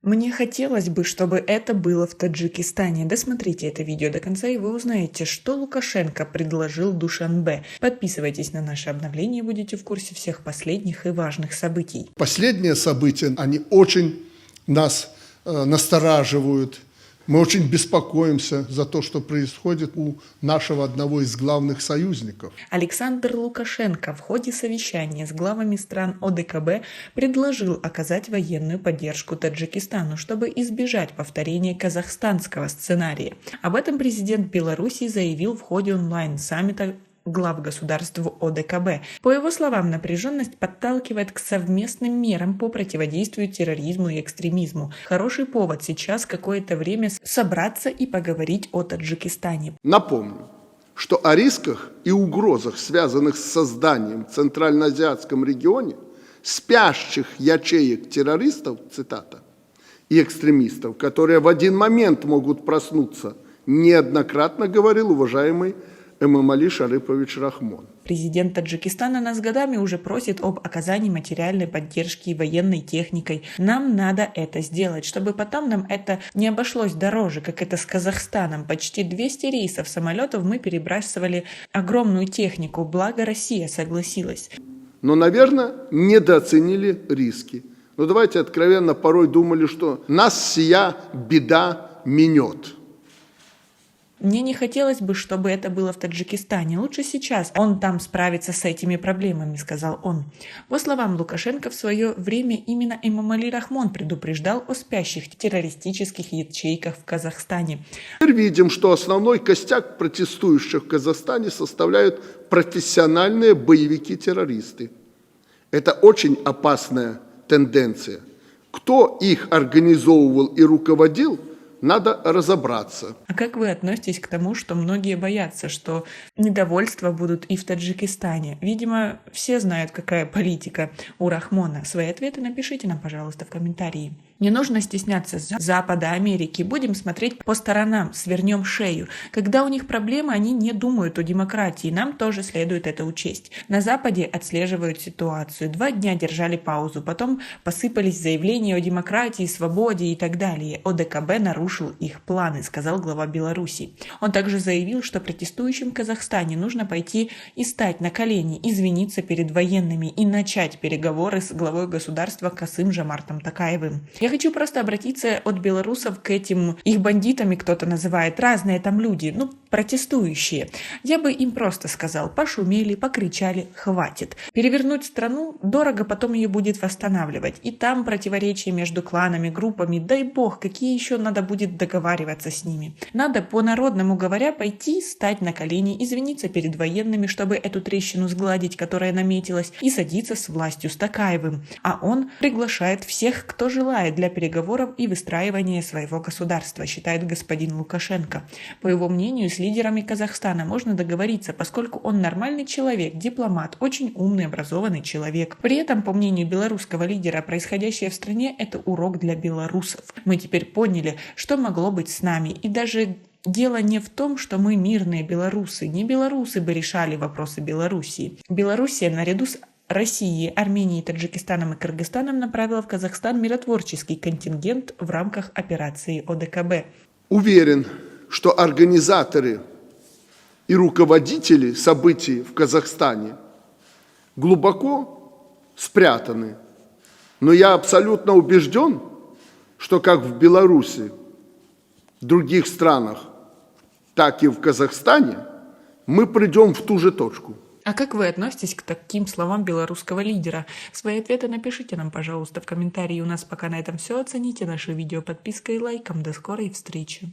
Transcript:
Мне хотелось бы, чтобы это было в Таджикистане. Досмотрите это видео до конца, и вы узнаете, что Лукашенко предложил Душанбе. Подписывайтесь на наше обновление и будете в курсе всех последних и важных событий. Последние события, они очень нас настораживают. Мы очень беспокоимся за то, что происходит у нашего одного из главных союзников. Александр Лукашенко в ходе совещания с главами стран ОДКБ предложил оказать военную поддержку Таджикистану, чтобы избежать повторения казахстанского сценария. Об этом президент Беларуси заявил в ходе онлайн-саммита глав государств ОДКБ. По его словам, напряженность подталкивает к совместным мерам по противодействию терроризму и экстремизму. Хороший повод сейчас какое-то время собраться и поговорить о Таджикистане. Напомню, что о рисках и угрозах, связанных с созданием в Центральноазиатском регионе спящих ячеек террористов, цитата, и экстремистов, которые в один момент могут проснуться, неоднократно говорил уважаемый Эмомали Шарыпович Рахмон. Президент Таджикистана нас годами уже просит об оказании материальной поддержки и военной техникой. Нам надо это сделать, чтобы потом нам это не обошлось дороже, как это с Казахстаном. Почти 200 рейсов самолетов мы перебрасывали огромную технику, благо Россия согласилась. Но, наверное, недооценили риски. Но давайте откровенно, порой думали, что нас сия беда минет. Мне не хотелось бы, чтобы это было в Таджикистане. Лучше сейчас он там справится с этими проблемами, сказал он. По словам Лукашенко, в свое время именно Эмомали Рахмон предупреждал о спящих террористических ячейках в Казахстане. Теперь видим, что основной костяк протестующих в Казахстане составляют профессиональные боевики-террористы. Это очень опасная тенденция. Кто их организовывал и руководил, надо разобраться. А как вы относитесь к тому, что многие боятся, что недовольства будут и в Таджикистане? Видимо, все знают, какая политика у Рахмона. Свои ответы напишите нам, пожалуйста, в комментарии. Не нужно стесняться Запада, Америки. Будем смотреть по сторонам, свернем шею. Когда у них проблемы, они не думают о демократии. Нам тоже следует это учесть. На Западе отслеживают ситуацию. 2 дня держали паузу. Потом посыпались заявления о демократии, свободе и так далее. ОДКБ нарушил их планы, сказал глава Беларуси. Он также заявил, что протестующим в Казахстане нужно пойти и стать на колени, извиниться перед военными и начать переговоры с главой государства Касым-Жомартом Токаевым. Я хочу просто обратиться от белорусов к этим, их бандитами кто-то называет, разные там люди, протестующие. Я бы им просто сказал, пошумели, покричали, хватит. Перевернуть страну дорого, потом ее будет восстанавливать. И там противоречия между кланами, группами, дай бог, какие еще надо будет договариваться с ними. Надо, по-народному говоря, пойти, стать на колени, извиниться перед военными, чтобы эту трещину сгладить, которая наметилась, и садиться с властью, с Токаевым. А он приглашает всех, кто желает, для переговоров и выстраивания своего государства, считает господин Лукашенко. По его мнению, с лидерами Казахстана можно договориться, поскольку он нормальный человек, дипломат, очень умный, образованный человек. При этом, по мнению белорусского лидера, происходящее в стране – это урок для белорусов. Мы теперь поняли, что могло быть с нами, и даже дело не в том, что мы мирные белорусы. Не белорусы бы решали вопросы Белоруссии. Белоруссия наряду с Россией, Арменией, Таджикистаном и Кыргызстаном направила в Казахстан миротворческий контингент в рамках операции ОДКБ. Уверен, что организаторы и руководители событий в Казахстане глубоко спрятаны. Но я абсолютно убежден, что как в Беларуси, в других странах, так и в Казахстане мы придем в ту же точку. А как вы относитесь к таким словам белорусского лидера? Свои ответы напишите нам, пожалуйста, в комментарии. У нас пока на этом все. Оцените наше видео подпиской и лайком. До скорой встречи.